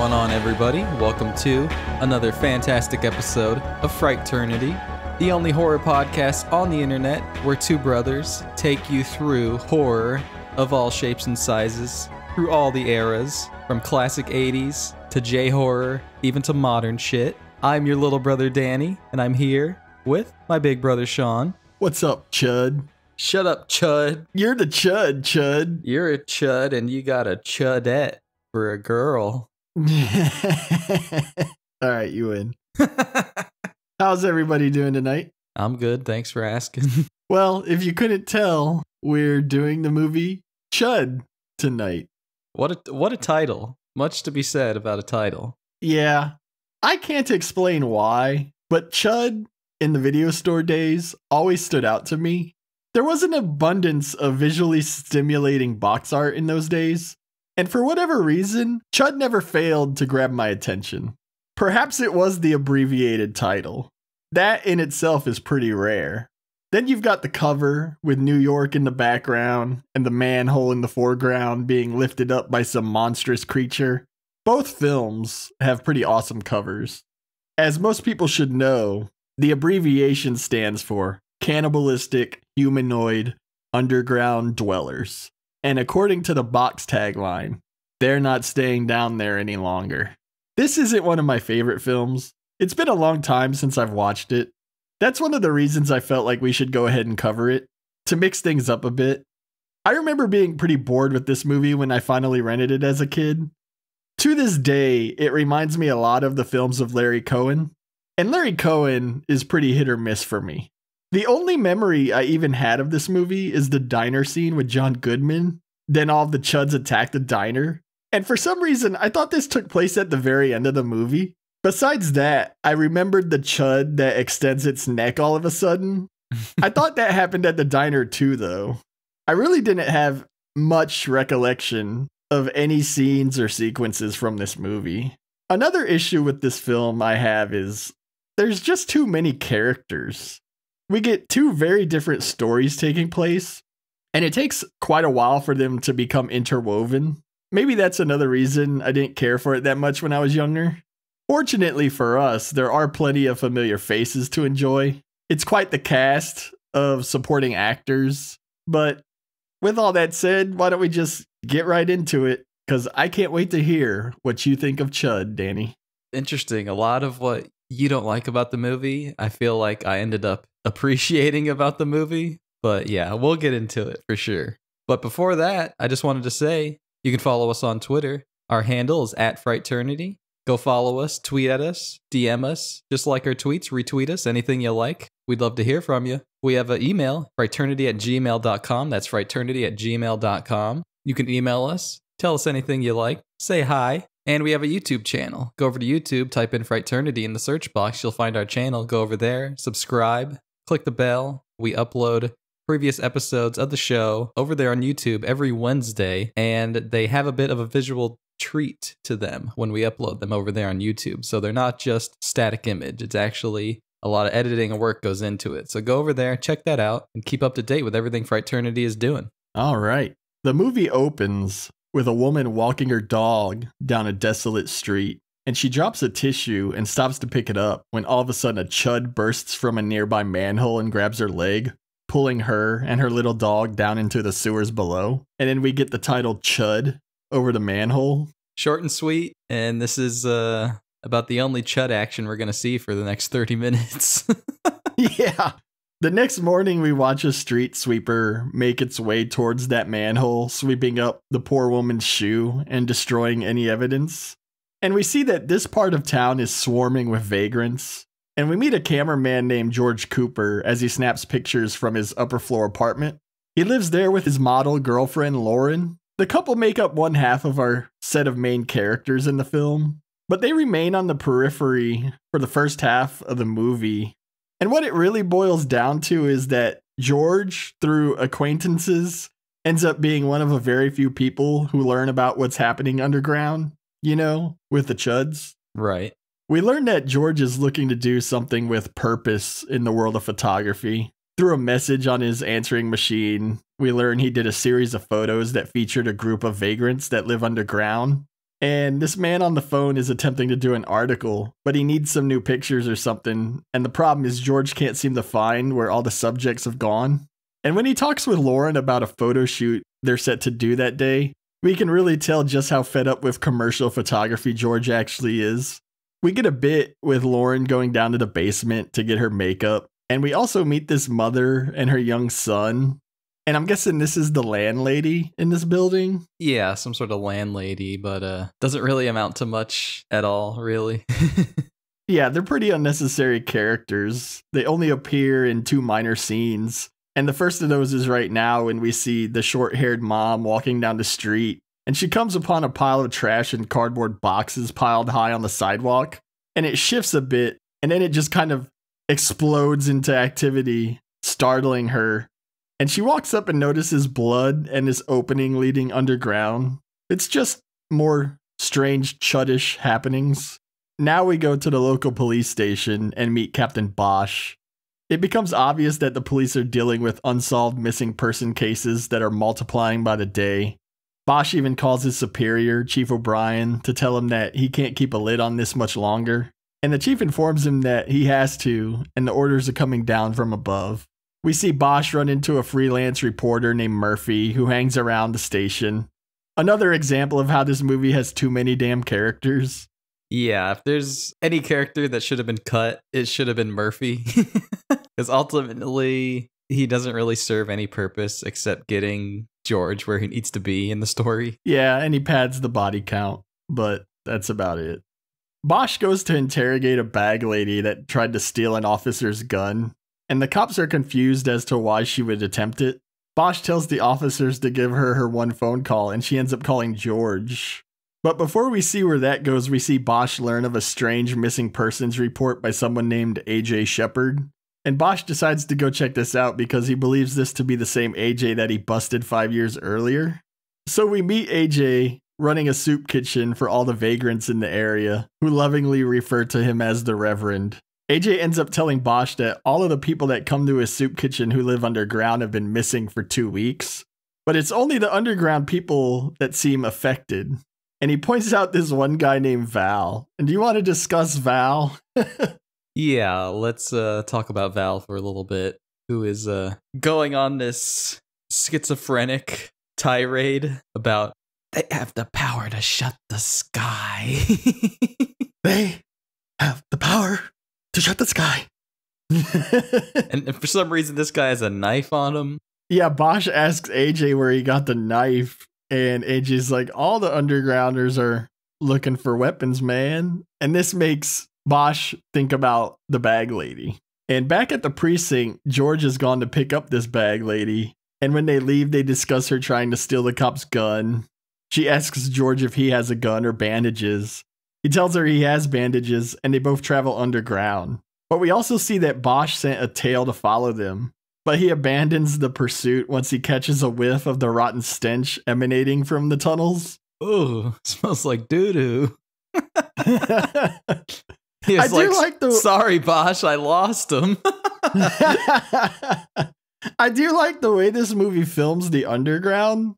going on, everybody? Welcome to another fantastic episode of Frighternity, the only horror podcast on the internet where two brothers take you through horror of all shapes and sizes, through all the eras, from classic 80s to J-horror, even to modern shit. I'm your little brother Danny, and I'm here with my big brother Sean. What's up, Chud? Shut up, Chud. You're the Chud, Chud. You're a Chud, and you got a Chudette for a girl. All right, you win. How's everybody doing tonight? I'm good, thanks for asking. Well, if you couldn't tell, we're doing the movie Chud tonight. What a title. Much to be said about a title. Yeah, I can't explain why, but Chud in the video store days always stood out to me. There was an abundance of visually stimulating box art in those days, and for whatever reason, Chud never failed to grab my attention. Perhaps it was the abbreviated title. That in itself is pretty rare. Then you've got the cover with New York in the background and the manhole in the foreground being lifted up by some monstrous creature. Both films have pretty awesome covers. As most people should know, the abbreviation stands for cannibalistic, humanoid, underground dwellers. And according to the box tagline, they're not staying down there any longer. This isn't one of my favorite films. It's been a long time since I've watched it. That's one of the reasons I felt like we should go ahead and cover it, to mix things up a bit. I remember being pretty bored with this movie when I finally rented it as a kid. To this day, it reminds me a lot of the films of Larry Cohen. And Larry Cohen is pretty hit or miss for me. The only memory I even had of this movie is the diner scene with John Goodman. Then all of the Chuds attack the diner. And for some reason, I thought this took place at the very end of the movie. Besides that, I remembered the Chud that extends its neck all of a sudden. I thought that happened at the diner too, though. I really didn't have much recollection of any scenes or sequences from this movie. Another issue with this film I have is there's just too many characters. We get two very different stories taking place, and it takes quite a while for them to become interwoven. Maybe that's another reason I didn't care for it that much when I was younger. Fortunately for us, there are plenty of familiar faces to enjoy. It's quite the cast of supporting actors, but with all that said, why don't we just get right into it? Because I can't wait to hear what you think of Chud, Danny. Interesting. A lot of what you don't like about the movie, I feel like I ended up appreciating about the movie. But yeah, we'll get into it for sure. But before that, I just wanted to say you can follow us on Twitter. Our handle is @Frighternity. Go follow us, tweet at us, DM us. Just like our tweets, retweet us, anything you like. We'd love to hear from you. We have an email, frighternity@gmail.com. That's frighternity@gmail.com. You can email us, tell us anything you like, say hi. And we have a YouTube channel. Go over to YouTube, type in Frighternity in the search box. You'll find our channel. Go over there, subscribe, click the bell. We upload previous episodes of the show over there on YouTube every Wednesday. And they have a bit of a visual treat to them when we upload them over there on YouTube. So they're not just static image. It's actually a lot of editing and work goes into it. So go over there, check that out, and keep up to date with everything Frighternity is doing. All right. The movie opens with a woman walking her dog down a desolate street, and she drops a tissue and stops to pick it up when all of a sudden a Chud bursts from a nearby manhole and grabs her leg, pulling her and her little dog down into the sewers below. And then we get the title Chud over the manhole. Short and sweet, and this is about the only Chud action we're going to see for the next 30 minutes. Yeah. The next morning, we watch a street sweeper make its way towards that manhole, sweeping up the poor woman's shoe and destroying any evidence. And we see that this part of town is swarming with vagrants. And we meet a cameraman named George Cooper as he snaps pictures from his upper floor apartment. He lives there with his model girlfriend, Lauren. The couple make up one half of our set of main characters in the film, but they remain on the periphery for the first half of the movie. And what it really boils down to is that George, through acquaintances, ends up being one of a very few people who learn about what's happening underground, you know, with the Chuds. Right. We learn that George is looking to do something with purpose in the world of photography. Through a message on his answering machine, we learn he did a series of photos that featured a group of vagrants that live underground. And this man on the phone is attempting to do an article, but he needs some new pictures or something. And the problem is George can't seem to find where all the subjects have gone. And when he talks with Lauren about a photo shoot they're set to do that day, we can really tell just how fed up with commercial photography George actually is. We get a bit with Lauren going down to the basement to get her makeup. And we also meet this mother and her young son. And I'm guessing this is the landlady in this building. Yeah, some sort of landlady, but doesn't really amount to much at all, really. Yeah, they're pretty unnecessary characters. They only appear in 2 minor scenes. And the first of those is right now when we see the short-haired mom walking down the street. And she comes upon a pile of trash and cardboard boxes piled high on the sidewalk. And it shifts a bit, and then it just kind of explodes into activity, startling her. And she walks up and notices blood and this opening leading underground. It's just more strange Chudish happenings. Now we go to the local police station and meet Captain Bosch. It becomes obvious that the police are dealing with unsolved missing person cases that are multiplying by the day. Bosch even calls his superior, Chief O'Brien, to tell him that he can't keep a lid on this much longer. And the chief informs him that he has to, and the orders are coming down from above. We see Bosch run into a freelance reporter named Murphy who hangs around the station. Another example of how this movie has too many damn characters. Yeah, if there's any character that should have been cut, it should have been Murphy. Because ultimately, he doesn't really serve any purpose except getting George where he needs to be in the story. Yeah, and he pads the body count, but that's about it. Bosch goes to interrogate a bag lady that tried to steal an officer's gun, and the cops are confused as to why she would attempt it. Bosch tells the officers to give her one phone call, and she ends up calling George. But before we see where that goes, we see Bosch learn of a strange missing persons report by someone named A.J. Shepard. And Bosch decides to go check this out because he believes this to be the same A.J. that he busted 5 years earlier. So we meet A.J. running a soup kitchen for all the vagrants in the area, who lovingly refer to him as the Reverend. AJ ends up telling Bosch that all of the people that come to his soup kitchen who live underground have been missing for 2 weeks. But it's only the underground people that seem affected. And he points out this one guy named Val. And do you want to discuss Val? Yeah, let's talk about Val for a little bit, who is going on this schizophrenic tirade about they have the power to shut the sky. They have the power to shut the sky. And for some reason, this guy has a knife on him. Yeah, Bosch asks AJ where he got the knife. And AJ's like, all the undergrounders are looking for weapons, man. And this makes Bosch think about the bag lady. And back at the precinct, George has gone to pick up this bag lady. And when they leave, they discuss her trying to steal the cop's gun. She asks George if he has a gun or bandages. He tells her he has bandages, and they both travel underground. But we also see that Bosch sent a tail to follow them. But he abandons the pursuit once he catches a whiff of the rotten stench emanating from the tunnels. Ooh, smells like doo-doo. He I was do like the... Sorry, Bosch, I lost him. I do like the way this movie films the underground.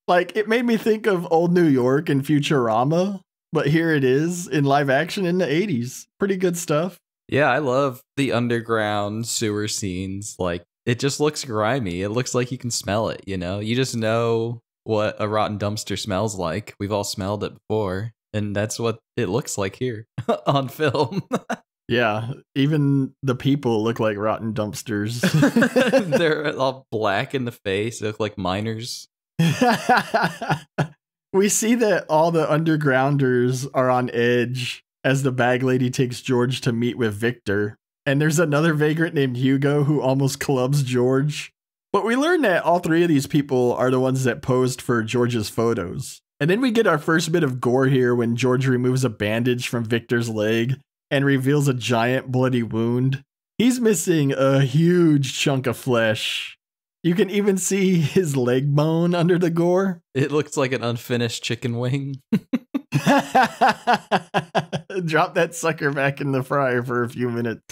Like, it made me think of Old New York and Futurama. But here it is in live action in the 80s. Pretty good stuff. Yeah, I love the underground sewer scenes. Like, it just looks grimy. It looks like you can smell it, you know? You just know what a rotten dumpster smells like. We've all smelled it before. And that's what it looks like here on film. Yeah, even the people look like rotten dumpsters. They're all black in the face. They look like miners. We see that all the undergrounders are on edge as the bag lady takes George to meet with Victor. And there's another vagrant named Hugo who almost clubs George. But we learn that all 3 of these people are the ones that posed for George's photos. And then we get our first bit of gore here when George removes a bandage from Victor's leg and reveals a giant bloody wound. He's missing a huge chunk of flesh. You can even see his leg bone under the gore. It looks like an unfinished chicken wing. Drop that sucker back in the fryer for a few minutes.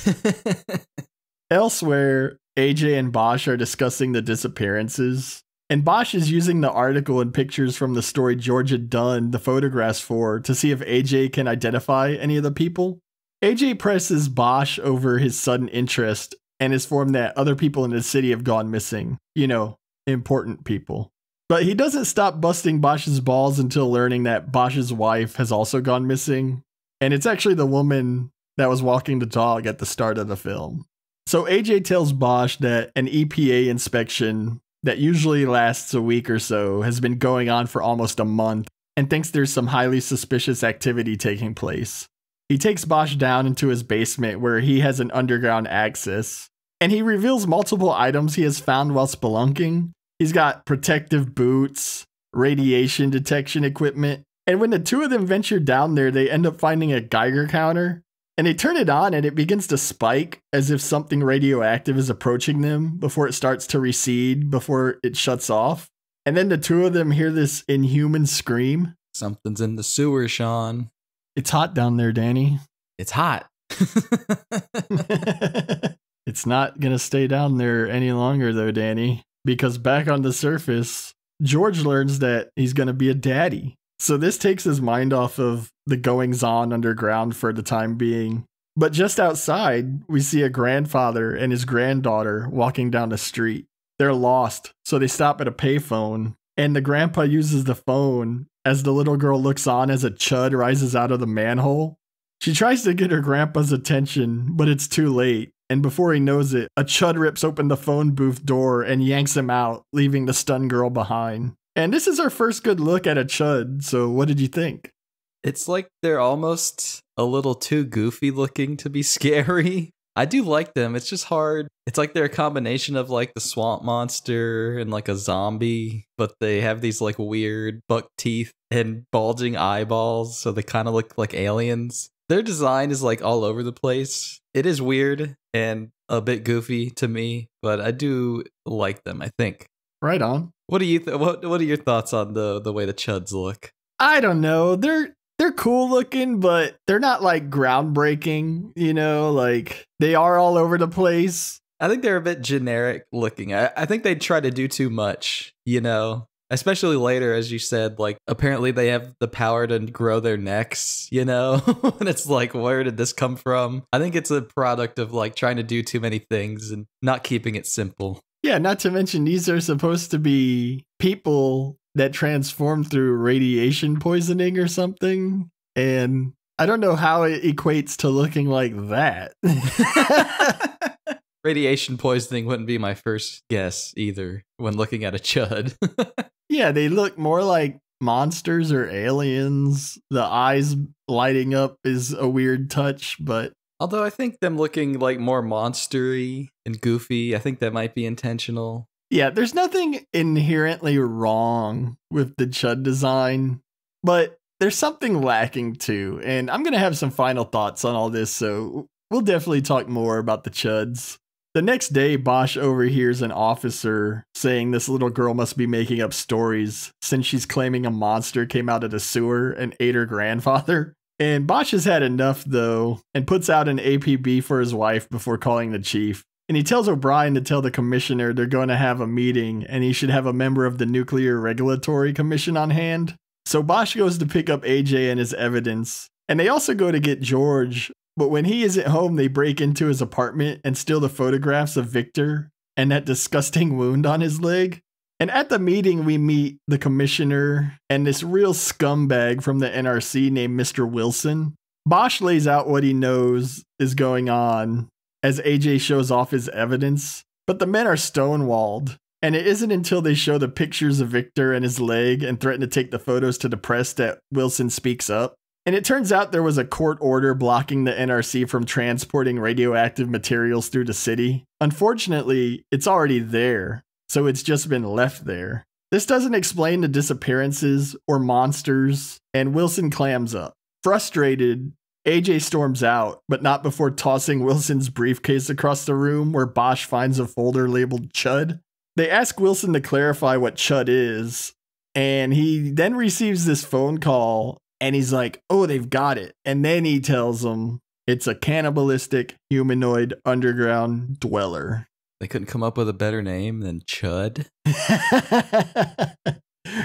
Elsewhere, AJ and Bosch are discussing the disappearances. And Bosch is using the article and pictures from the story George had done the photographs for to see if AJ can identify any of the people. AJ presses Bosch over his sudden interest and is informed that other people in the city have gone missing. You know, important people. But he doesn't stop busting Bosch's balls until learning that Bosch's wife has also gone missing. And it's actually the woman that was walking the dog at the start of the film. So AJ tells Bosch that an EPA inspection that usually lasts a week or so has been going on for almost a month and thinks there's some highly suspicious activity taking place. He takes Bosch down into his basement where he has an underground access, and he reveals multiple items he has found while spelunking. He's got protective boots, radiation detection equipment, and when the two of them venture down there, they end up finding a Geiger counter, and they turn it on and it begins to spike as if something radioactive is approaching them before it starts to recede before it shuts off. And then the two of them hear this inhuman scream. Something's in the sewer, Sean. It's hot down there, Danny. It's hot. It's not going to stay down there any longer, though, Danny, because back on the surface, George learns that he's going to be a daddy. So this takes his mind off of the goings-on underground for the time being. But just outside, we see a grandfather and his granddaughter walking down the street. They're lost, so they stop at a payphone, and the grandpa uses the phone as the little girl looks on as a Chud rises out of the manhole. She tries to get her grandpa's attention, but it's too late, and before he knows it, a Chud rips open the phone booth door and yanks him out, leaving the stunned girl behind. And this is our first good look at a Chud, so what did you think? It's like they're almost a little too goofy looking to be scary. I do like them. It's just hard. It's like they're a combination of like the swamp monster and like a zombie, but they have these like weird buck teeth and bulging eyeballs, so they kind of look like aliens. Their design is like all over the place. It is weird and a bit goofy to me, but I do like them, I think. Right on. What do you what are your thoughts on the way the Chuds look? I don't know. They're cool looking, but they're not like groundbreaking, you know, like they are all over the place. I think they're a bit generic looking. I think they try to do too much, you know, especially later, as you said, like apparently they have the power to grow their necks, you know, and it's like, where did this come from? I think it's a product of like trying to do too many things and not keeping it simple. Yeah, not to mention these are supposed to be people that transform through radiation poisoning or something. And I don't know how it equates to looking like that. Radiation poisoning wouldn't be my first guess either when looking at a Chud. Yeah, they look more like monsters or aliens. The eyes lighting up is a weird touch, but although I think them looking like more monstery and goofy, I think that might be intentional. Yeah, there's nothing inherently wrong with the Chud design, but there's something lacking too. And I'm going to have some final thoughts on all this, so we'll definitely talk more about the Chuds. The next day, Bosch overhears an officer saying this little girl must be making up stories since she's claiming a monster came out of the sewer and ate her grandfather. And Bosch has had enough, though, and puts out an APB for his wife before calling the chief. And he tells O'Brien to tell the commissioner they're going to have a meeting and he should have a member of the Nuclear Regulatory Commission on hand. So Bosch goes to pick up AJ and his evidence. And they also go to get George. But when he isn't home, they break into his apartment and steal the photographs of Victor and that disgusting wound on his leg. And at the meeting, we meet the commissioner and this real scumbag from the NRC named Mr. Wilson. Bosch lays out what he knows is going on as AJ shows off his evidence, but the men are stonewalled. And it isn't until they show the pictures of Victor and his leg and threaten to take the photos to the press that Wilson speaks up. And it turns out there was a court order blocking the NRC from transporting radioactive materials through the city. Unfortunately, it's already there, so it's just been left there. This doesn't explain the disappearances or monsters, and Wilson clams up. Frustrated, AJ storms out, but not before tossing Wilson's briefcase across the room where Bosch finds a folder labeled Chud. They ask Wilson to clarify what Chud is, and he then receives this phone call, and he's like, oh, they've got it. And then he tells them it's a cannibalistic humanoid underground dweller. They couldn't come up with a better name than Chud.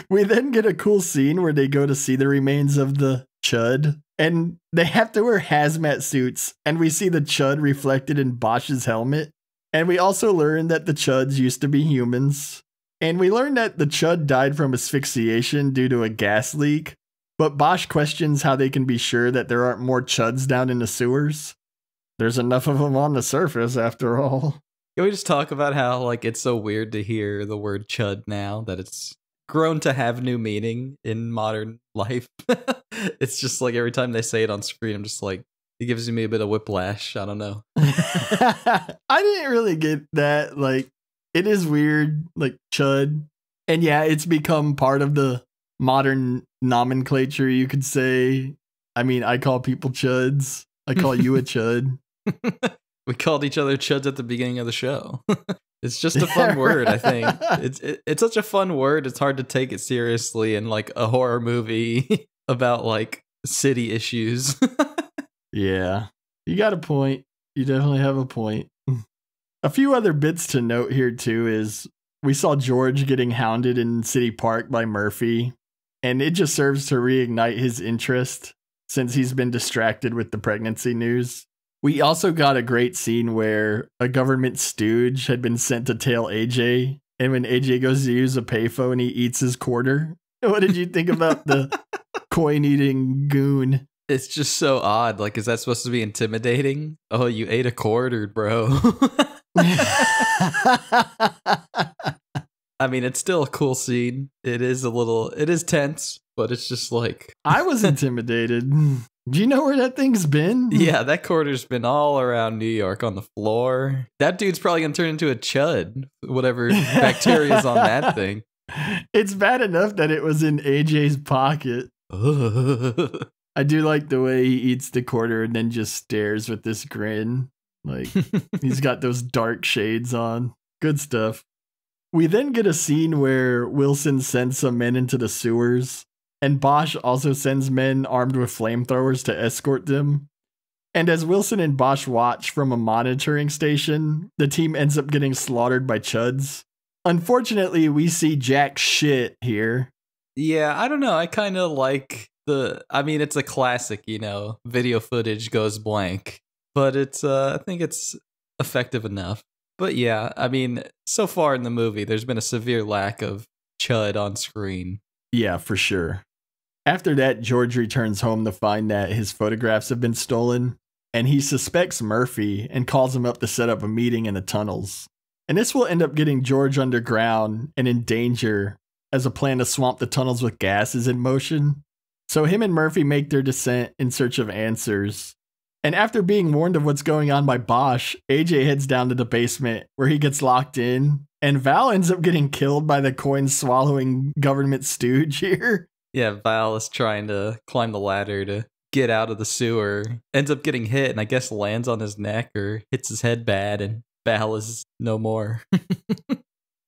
We then get a cool scene where they go to see the remains of the Chud, and they have to wear hazmat suits, and we see the Chud reflected in Bosch's helmet. And we also learn that the Chuds used to be humans. And we learn that the Chud died from asphyxiation due to a gas leak, but Bosch questions how they can be sure that there aren't more Chuds down in the sewers. There's enough of them on the surface, after all. Can we just talk about how, like, it's so weird to hear the word Chud now, that it's grown to have new meaning in modern life? It's just like every time they say it on screen, I'm just like, it gives me a bit of whiplash. I don't know. I didn't really get that. Like, it is weird, like Chud. And yeah, it's become part of the modern nomenclature, you could say. I mean, I call people Chuds. I call you a Chud. We called each other Chuds at the beginning of the show. It's just a fun word, I think. It's such a fun word. It's hard to take it seriously in like a horror movie about like city issues. Yeah, you got a point. You definitely have a point. A few other bits to note here too is we saw George getting hounded in City Park by Murphy, and it just serves to reignite his interest since he's been distracted with the pregnancy news. We also got a great scene where a government stooge had been sent to tail AJ, and when AJ goes to use a payphone, he eats his quarter. What did you think about the coin-eating goon? It's just so odd. Like, is that supposed to be intimidating? Oh, you ate a quarter, bro. I mean, it's still a cool scene. It is tense, but it's just like... I was intimidated. Do you know where that thing's been? Yeah, that quarter's been all around New York on the floor. That dude's probably gonna turn into a Chud, whatever bacteria's on that thing. It's bad enough that it was in AJ's pocket. I do like the way he eats the quarter and then just stares with this grin. Like, he's got those dark shades on. Good stuff. We then get a scene where Wilson sends some men into the sewers, and Bosch also sends men armed with flamethrowers to escort them. And as Wilson and Bosch watch from a monitoring station, the team ends up getting slaughtered by Chuds. Unfortunately, we see jack shit here. Yeah, I don't know. I kind of like I mean, it's a classic, you know, video footage goes blank, but I think it's effective enough. But yeah, I mean, so far in the movie, there's been a severe lack of Chud on screen. Yeah, for sure. After that, George returns home to find that his photographs have been stolen, and he suspects Murphy and calls him up to set up a meeting in the tunnels. And this will end up getting George underground and in danger as a plan to swamp the tunnels with gas is in motion. So him and Murphy make their descent in search of answers. And after being warned of what's going on by Bosch, AJ heads down to the basement where he gets locked in. And Val ends up getting killed by the coin-swallowing government stooge here. Yeah, Val is trying to climb the ladder to get out of the sewer. Ends up getting hit and I guess lands on his neck or hits his head bad and Val is no more.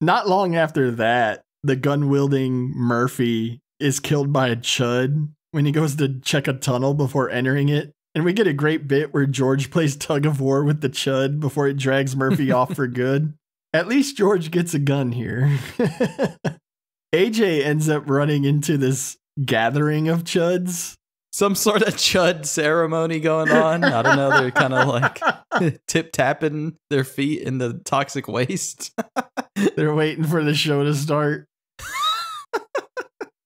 Not long after that, the gun-wielding Murphy is killed by a Chud when he goes to check a tunnel before entering it. And we get a great bit where George plays tug of war with the Chud before it drags Murphy off for good. At least George gets a gun here. AJ ends up running into this gathering of Chuds. Some sort of Chud ceremony going on. I don't know. They're kind of like tip-tapping their feet in the toxic waste. They're waiting for the show to start.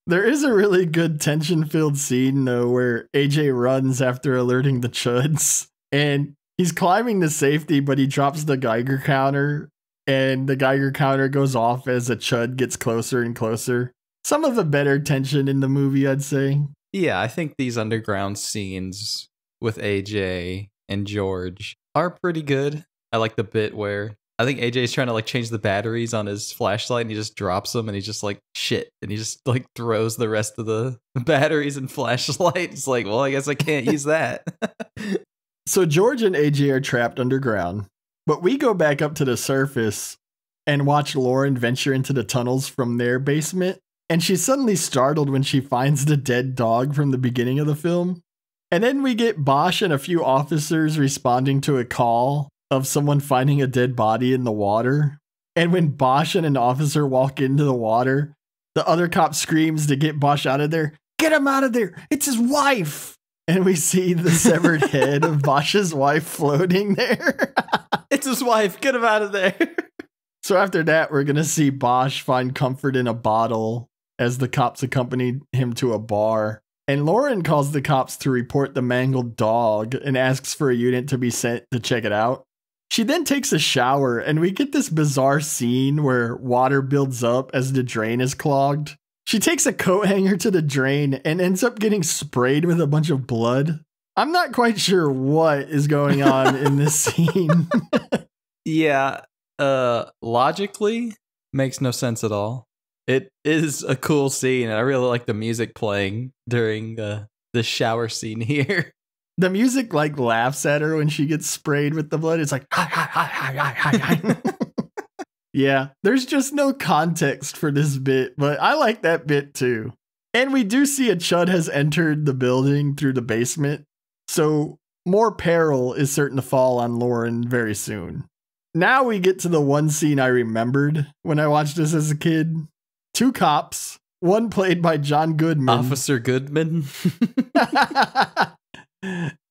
There is a really good tension-filled scene, though, where AJ runs after alerting the Chuds. And he's climbing to safety, but he drops the Geiger counter. And the Geiger counter goes off as a Chud gets closer and closer. Some of the better tension in the movie, I'd say. Yeah, I think these underground scenes with AJ and George are pretty good. I like the bit where I think AJ is trying to like change the batteries on his flashlight and he just drops them and he's just like, shit. And he just like throws the rest of the batteries and flashlight. It's like, well, I guess I can't use that. So George and AJ are trapped underground, but we go back up to the surface and watch Lauren venture into the tunnels from their basement. And she's suddenly startled when she finds the dead dog from the beginning of the film. And then we get Bosch and a few officers responding to a call of someone finding a dead body in the water. And when Bosch and an officer walk into the water, the other cop screams to get Bosch out of there. Get him out of there. It's his wife. And we see the severed head of Bosch's wife floating there. It's his wife. Get him out of there. So after that, we're going to see Bosch find comfort in a bottle as the cops accompany him to a bar. And Lauren calls the cops to report the mangled dog and asks for a unit to be sent to check it out. She then takes a shower, and we get this bizarre scene where water builds up as the drain is clogged. She takes a coat hanger to the drain and ends up getting sprayed with a bunch of blood. I'm not quite sure what is going on in this scene. Yeah, logically, makes no sense at all. It is a cool scene, and I really like the music playing during the shower scene here. The music like laughs at her when she gets sprayed with the blood. It's like, hi, hi, hi, hi, hi, hi. Yeah, there's just no context for this bit, but I like that bit too. And we do see a Chud has entered the building through the basement, so more peril is certain to fall on Lauren very soon. Now we get to the one scene I remembered when I watched this as a kid. Two cops, one played by John Goodman. Officer Goodman.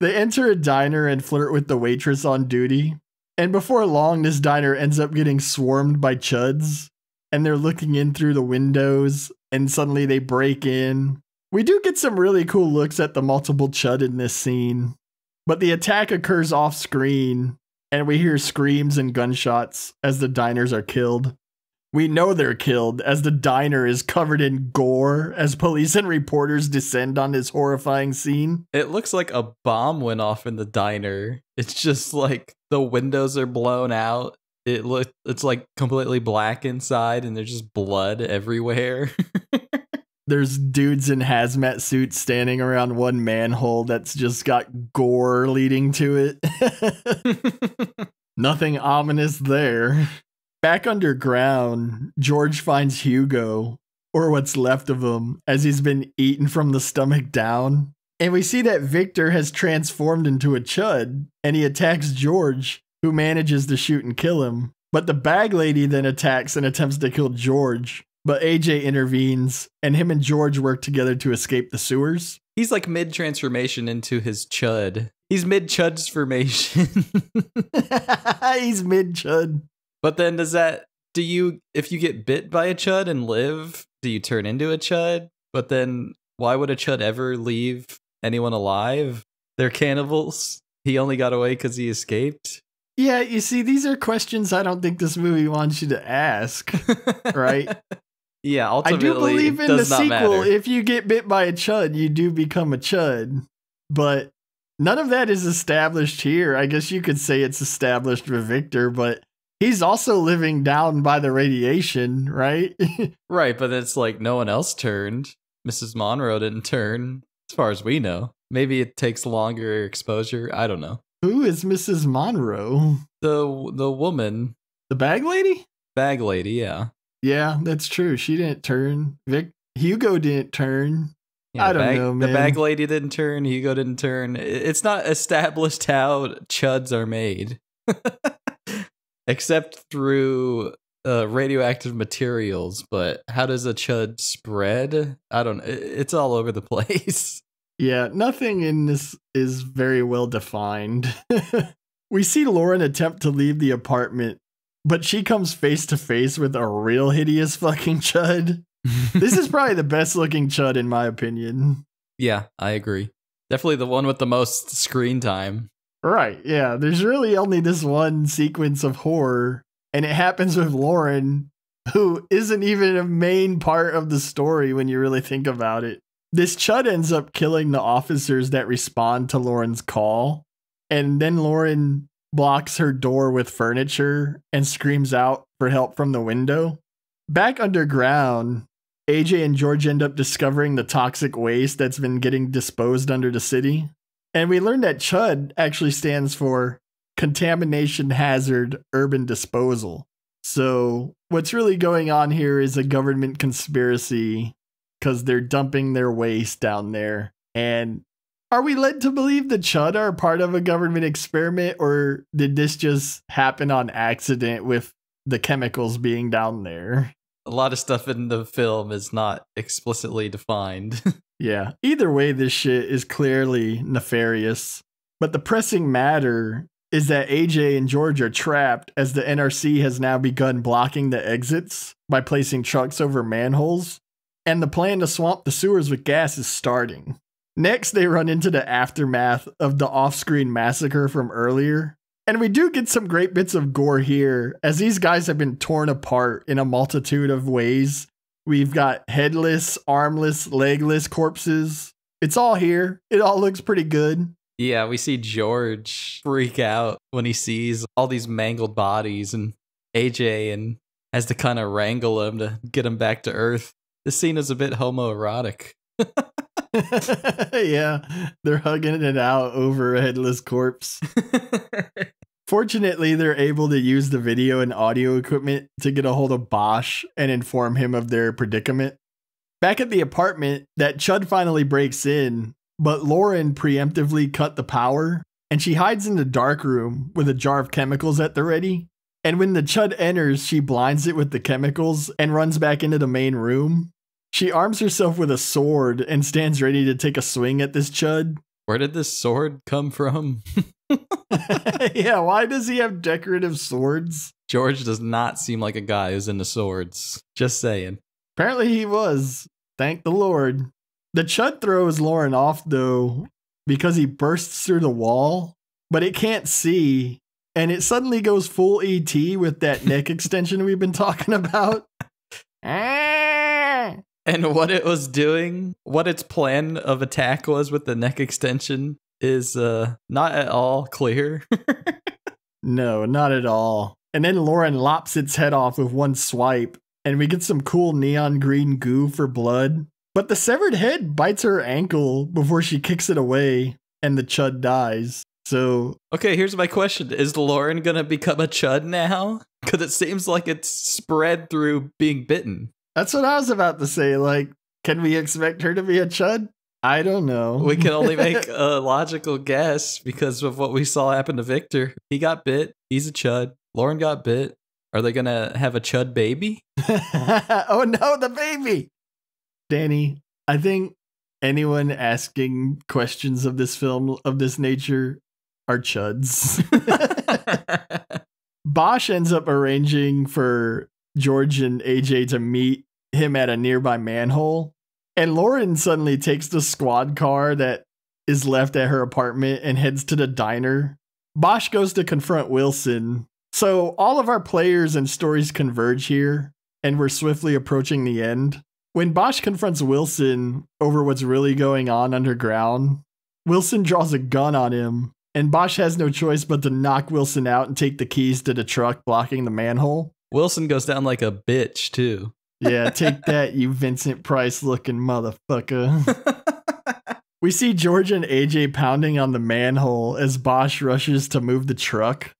They enter a diner and flirt with the waitress on duty. And before long, this diner ends up getting swarmed by Chuds. And they're looking in through the windows. And suddenly they break in. We do get some really cool looks at the multiple Chud in this scene. But the attack occurs off screen. And we hear screams and gunshots as the diners are killed. We know they're killed as the diner is covered in gore as police and reporters descend on this horrifying scene. It looks like a bomb went off in the diner. It's just like the windows are blown out. It's like completely black inside and there's just blood everywhere. There's dudes in hazmat suits standing around one manhole that's just got gore leading to it. Nothing ominous there. Back underground, George finds Hugo, or what's left of him, as he's been eaten from the stomach down. And we see that Victor has transformed into a Chud, and he attacks George, who manages to shoot and kill him. But the bag lady then attacks and attempts to kill George, but AJ intervenes, and him and George work together to escape the sewers. He's like mid-transformation into his Chud. He's mid-Chud's formation. He's mid-Chud. But then if you get bit by a Chud and live, do you turn into a Chud? But then why would a Chud ever leave anyone alive? They're cannibals. He only got away because he escaped. Yeah, you see, these are questions I don't think this movie wants you to ask, right? Yeah, ultimately, I do believe in the sequel, matter. If you get bit by a Chud, you do become a Chud. But none of that is established here. I guess you could say it's established with Victor, but he's also living down by the radiation, right? Right, but it's like no one else turned. Mrs. Monroe didn't turn, as far as we know. Maybe it takes longer exposure. I don't know. Who is Mrs. Monroe? The woman. The bag lady? Bag lady, yeah. Yeah, that's true. She didn't turn. Hugo didn't turn. Yeah, I don't know, man. The bag lady didn't turn. Hugo didn't turn. It's not established how Chuds are made. Except through radioactive materials, but how does a Chud spread? I don't know. It's all over the place. Yeah, nothing in this is very well defined. We see Lauren attempt to leave the apartment, but she comes face to face with a real hideous fucking Chud. This is probably the best looking Chud in my opinion. Yeah, I agree. Definitely the one with the most screen time. Right, yeah. There's really only this one sequence of horror, and it happens with Lauren, who isn't even a main part of the story when you really think about it. This Chud ends up killing the officers that respond to Lauren's call, and then Lauren blocks her door with furniture and screams out for help from the window. Back underground, AJ and George end up discovering the toxic waste that's been getting disposed under the city. And we learned that CHUD actually stands for Contamination Hazard Urban Disposal. So what's really going on here is a government conspiracy because they're dumping their waste down there. And Are we led to believe the Chud are part of a government experiment, or did this just happen on accident with the chemicals being down there? A lot of stuff in the film is not explicitly defined. Yeah, either way, this shit is clearly nefarious. But the pressing matter is that AJ and George are trapped as the NRC has now begun blocking the exits by placing trucks over manholes, and the plan to swamp the sewers with gas is starting. Next, they run into the aftermath of the off-screen massacre from earlier, and we do get some great bits of gore here, as these guys have been torn apart in a multitude of ways. We've got headless, armless, legless corpses. It's all here. It all looks pretty good. Yeah, we see George freak out when he sees all these mangled bodies, and AJ and has to kind of wrangle him to get him back to Earth. This scene is a bit homoerotic. Yeah, they're hugging it out over a headless corpse. Fortunately, they're able to use the video and audio equipment to get a hold of Bosch and inform him of their predicament. Back at the apartment, that Chud finally breaks in, but Lauren preemptively cut the power, and she hides in the dark room with a jar of chemicals at the ready. And when the Chud enters, she blinds it with the chemicals and runs back into the main room. She arms herself with a sword and stands ready to take a swing at this Chud. Where did this sword come from? Yeah, why does he have decorative swords? George does not seem like a guy who's into swords. Just saying. Apparently he was. Thank the Lord. The Chud throws Lauren off, though, because he bursts through the wall, but it can't see, and it suddenly goes full ET with that neck extension we've been talking about. And what it was doing, what its plan of attack was with the neck extension is not at all clear. No, not at all. And then Lauren lops its head off with one swipe, and we get some cool neon green goo for blood. But the severed head bites her ankle before she kicks it away, and the Chud dies. So, okay, here's my question. Is Lauren gonna become a Chud now? Because it seems like it's spread through being bitten. that's what I was about to say. Like, can we expect her to be a Chud? I don't know. We can only make a logical guess because of what we saw happen to Victor. He got bit. He's a Chud. Lauren got bit. Are they gonna have a Chud baby? Oh no, the baby! Danny, I think anyone asking questions of this film of this nature are Chuds. Bosch ends up arranging for George and AJ to meet him at a nearby manhole, and Lauren suddenly takes the squad car that is left at her apartment and heads to the diner. Bosch goes to confront Wilson. So all of our players and stories converge here, and we're swiftly approaching the end. When Bosch confronts Wilson over what's really going on underground, Wilson draws a gun on him, and Bosch has no choice but to knock Wilson out and take the keys to the truck blocking the manhole. Wilson goes down like a bitch, too. Yeah, take that, you Vincent Price looking motherfucker. We see George and AJ pounding on the manhole as Bosch rushes to move the truck.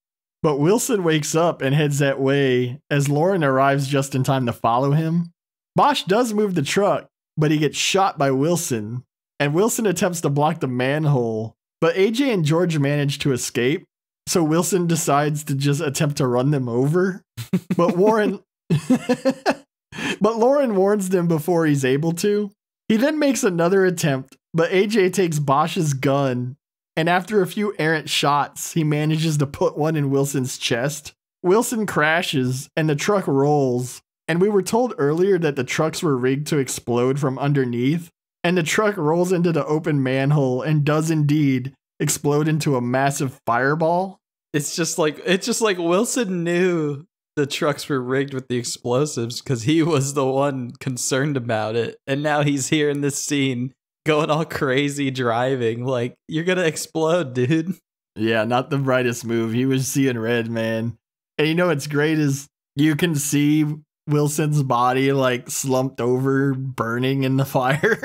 But Wilson wakes up and heads that way as Lauren arrives just in time to follow him. Bosch does move the truck, but he gets shot by Wilson, and Wilson attempts to block the manhole, but AJ and George manage to escape, so Wilson decides to just attempt to run them over. But Lauren warns them before he's able to. He then makes another attempt, but AJ takes Bosch's gun, and after a few errant shots, he manages to put one in Wilson's chest. Wilson crashes, and the truck rolls. And we were told earlier that the trucks were rigged to explode from underneath. And the truck rolls into the open manhole and does indeed explode into a massive fireball. It's just like Wilson knew the trucks were rigged with the explosives because he was the one concerned about it. And now he's here in this scene going all crazy driving. Like, you're gonna explode, dude. Yeah, not the brightest move. He was seeing red, man. And you know what's great is you can see Wilson's body like slumped over, burning in the fire.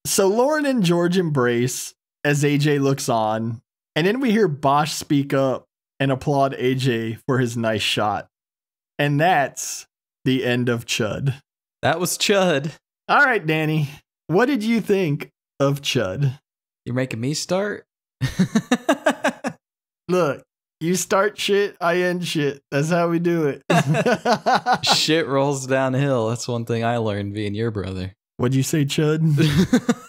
So Lauren and George embrace as AJ looks on. And then we hear Bosch speak up and applaud AJ for his nice shot. And that's the end of Chud. That was Chud. All right, Danny. What did you think of Chud. You're making me start? Look, you start shit, I end shit. That's how we do it. Shit rolls downhill. That's one thing I learned being your brother. What'd you say, Chud?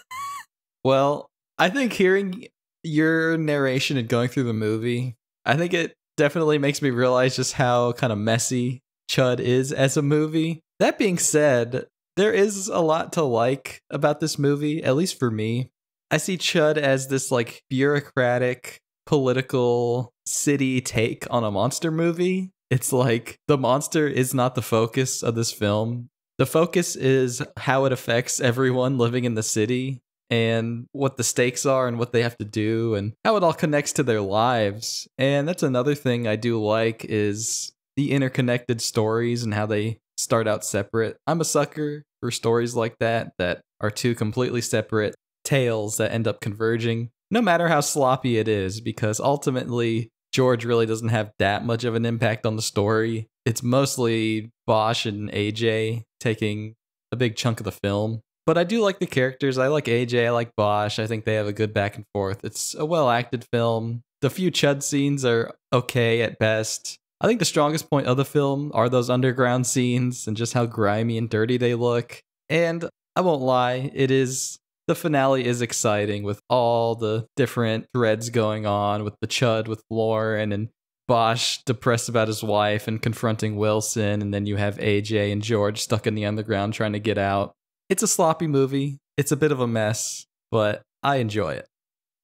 Well, I think hearing your narration and going through the movie, I think it definitely makes me realize just how kind of messy Chud is as a movie. That being said, there is a lot to like about this movie, at least for me. I see Chud as this like bureaucratic, political city take on a monster movie. It's like the monster is not the focus of this film. The focus is how it affects everyone living in the city and what the stakes are and what they have to do and how it all connects to their lives. And that's another thing I do like is the interconnected stories and how they start out separate. I'm a sucker for stories like that are two completely separate tales that end up converging, no matter how sloppy it is, because ultimately George really doesn't have that much of an impact on the story. It's mostly Bosch and AJ taking a big chunk of the film. But I do like the characters. I like AJ, I like Bosch. I think they have a good back and forth. It's a well-acted film. The few Chud scenes are okay at best. I think the strongest point of the film are those underground scenes and just how grimy and dirty they look. And I won't lie, the finale is exciting with all the different threads going on with the Chud, with Lauren, and Bosch depressed about his wife and confronting Wilson. And then you have AJ and George stuck in the underground trying to get out. It's a sloppy movie. It's a bit of a mess, but I enjoy it.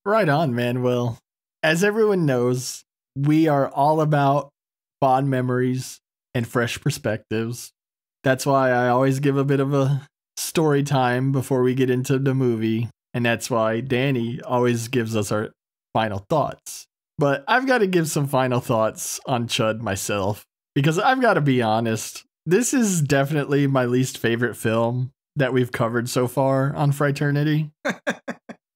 Right on, man. Well, as everyone knows, we are all about fond memories and fresh perspectives. That's why I always give a bit of a story time before we get into the movie. And that's why Danny always gives us our final thoughts. But I've got to give some final thoughts on Chud myself, because I've got to be honest. This is definitely my least favorite film that we've covered so far on Frighternity.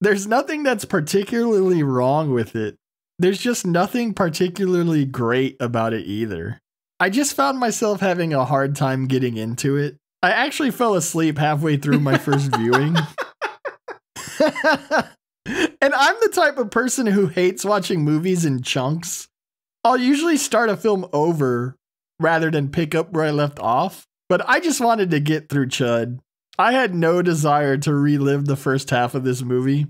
There's nothing that's particularly wrong with it. There's just nothing particularly great about it either. I just found myself having a hard time getting into it. I actually fell asleep halfway through my first viewing. And I'm the type of person who hates watching movies in chunks. I'll usually start a film over rather than pick up where I left off, but I just wanted to get through Chud. I had no desire to relive the first half of this movie.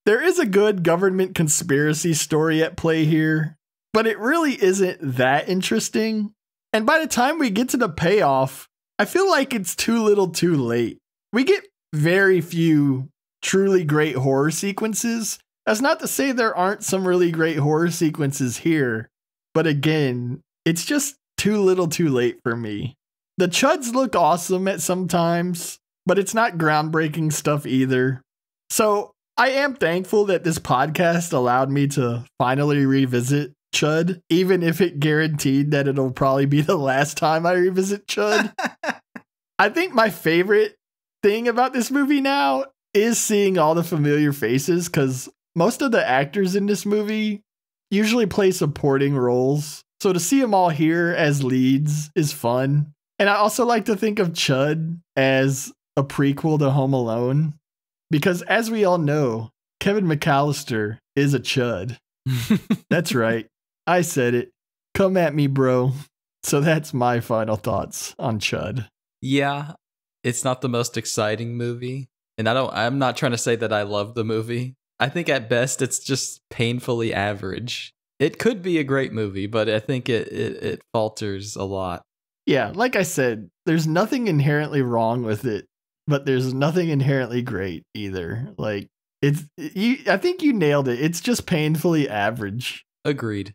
There is a good government conspiracy story at play here, but it really isn't that interesting. And by the time we get to the payoff, I feel like it's too little too late. We get very few truly great horror sequences. That's not to say there aren't some really great horror sequences here, but again, it's just too little too late for me. The Chuds look awesome at some times, but it's not groundbreaking stuff either. So I am thankful that this podcast allowed me to finally revisit Chud, even if it guaranteed that it'll probably be the last time I revisit Chud. I think my favorite thing about this movie now is seeing all the familiar faces, because most of the actors in this movie usually play supporting roles. So to see them all here as leads is fun. And I also like to think of Chud as a prequel to Home Alone, because as we all know, Kevin McAllister is a Chud. That's right. I said it. Come at me, bro. So that's my final thoughts on Chud. Yeah, it's not the most exciting movie. And I'm not trying to say that I love the movie. I think at best it's just painfully average. It could be a great movie, but I think it falters a lot. Yeah, like I said, there's nothing inherently wrong with it, but there's nothing inherently great either. Like, I think you nailed it. It's just painfully average. Agreed.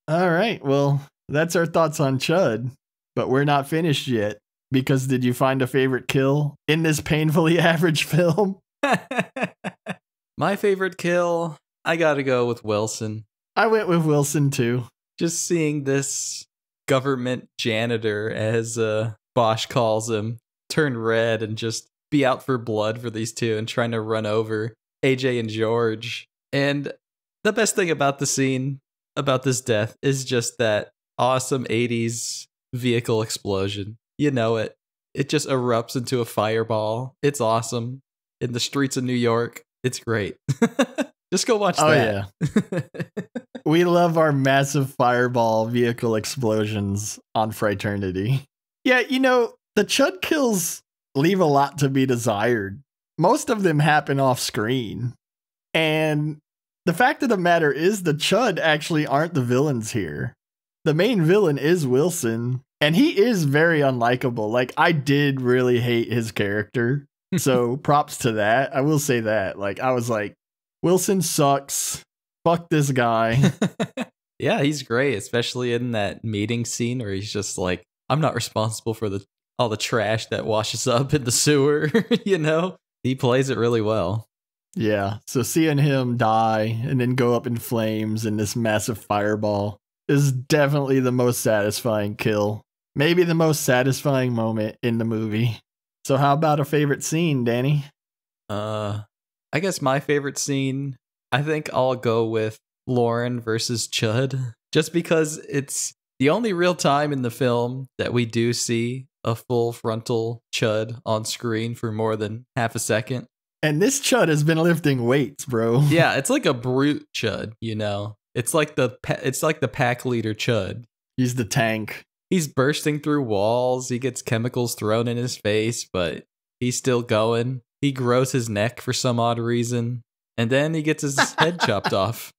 All right, well, that's our thoughts on Chud, but we're not finished yet, because did you find a favorite kill in this painfully average film? My favorite kill, I gotta go with Wilson. I went with Wilson too. Just seeing this government janitor, as Bosch calls him, turn red and just be out for blood for these two and trying to run over AJ and George. And the best thing about the scene, about this death, is just that awesome 80s vehicle explosion. You know it. It just erupts into a fireball. It's awesome. In the streets of New York, It's great. Just go watch Oh, that. yeah. We love our massive fireball vehicle explosions on Frighternity. Yeah, you know, the Chud kills leave a lot to be desired. Most of them happen off screen. And the fact of the matter is the Chud actually aren't the villains here. The main villain is Wilson, and he is very unlikable. Like, I did really hate his character. So props to that. I will say that. Like, I was like, Wilson sucks. Fuck this guy. Yeah, he's great, especially in that meeting scene where he's just like, I'm not responsible for all the trash that washes up in the sewer, you know? He plays it really well. Yeah, so seeing him die and then go up in flames in this massive fireball is definitely the most satisfying kill. Maybe the most satisfying moment in the movie. So how about a favorite scene, Danny? I guess my favorite scene, I think I'll go with Lauren versus Chud, just because it's the only real time in the film that we do see a full frontal Chud on screen for more than half a second. And this Chud has been lifting weights, bro. Yeah, it's like a brute Chud, you know. It's like the pack leader Chud. He's the tank. He's bursting through walls. He gets chemicals thrown in his face, but he's still going. He grows his neck for some odd reason, and then he gets his head chopped off.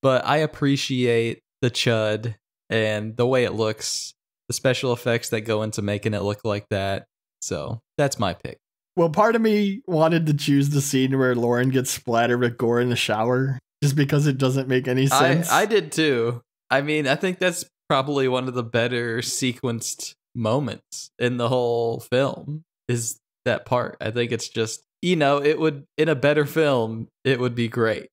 But I appreciate the Chud and the way it looks, the special effects that go into making it look like that. So that's my pick. Well, part of me wanted to choose the scene where Lauren gets splattered with gore in the shower, just because it doesn't make any sense. I did too. I mean, I think that's probably one of the better sequenced moments in the whole film, is that part. I think it's just, you know, it would, in a better film, it would be great.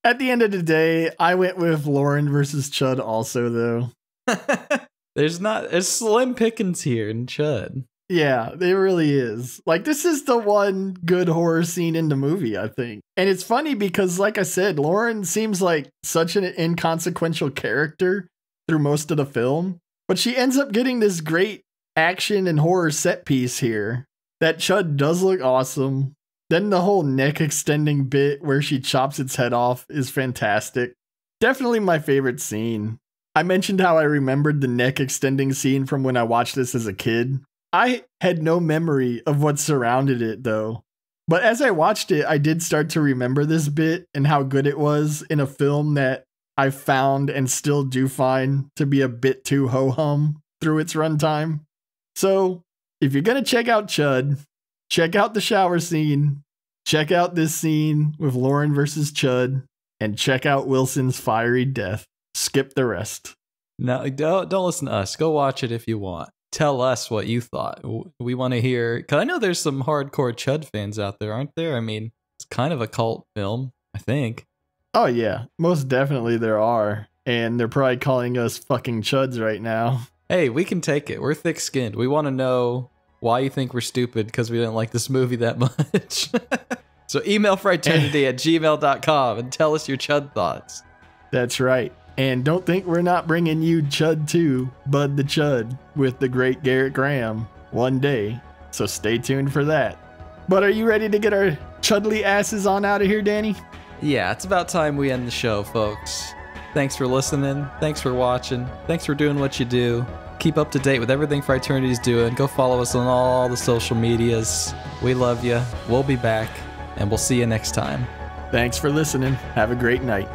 At the end of the day, I went with Lauren versus Chud also, though. There's slim pickings here in Chud. Yeah, there really is. Like, this is the one good horror scene in the movie, I think. And it's funny because, like I said, Lauren seems like such an inconsequential character through most of the film, but she ends up getting this great action and horror set piece here. That Chud does look awesome. Then the whole neck extending bit where she chops its head off is fantastic. Definitely my favorite scene. I mentioned how I remembered the neck extending scene from when I watched this as a kid. I had no memory of what surrounded it, though. But as I watched it, I did start to remember this bit and how good it was in a film that I found and still do find to be a bit too ho-hum through its runtime. So, if you're going to check out Chud, check out the shower scene, check out this scene with Lauren versus Chud, and check out Wilson's fiery death. Skip the rest. No, don't listen to us. Go watch it if you want. Tell us what you thought. We want to hear, because I know there's some hardcore Chud fans out there, aren't there? I mean, it's kind of a cult film, I think. Oh yeah, most definitely there are. And they're probably calling us fucking Chuds right now. Hey, we can take it. We're thick-skinned. We want to know why you think we're stupid because we didn't like this movie that much. So email frighternity@gmail.com and tell us your Chud thoughts. That's right. And don't think we're not bringing you Chud 2, Bud the Chud, with the great Garrett Graham one day. So stay tuned for that. But are you ready to get our Chudly asses on out of here, Danny? Yeah, it's about time we end the show, folks. Thanks for listening. Thanks for watching. Thanks for doing what you do. Keep up to date with everything Frighternity's doing. Go follow us on all the social medias. We love you. We'll be back, and we'll see you next time. Thanks for listening. Have a great night.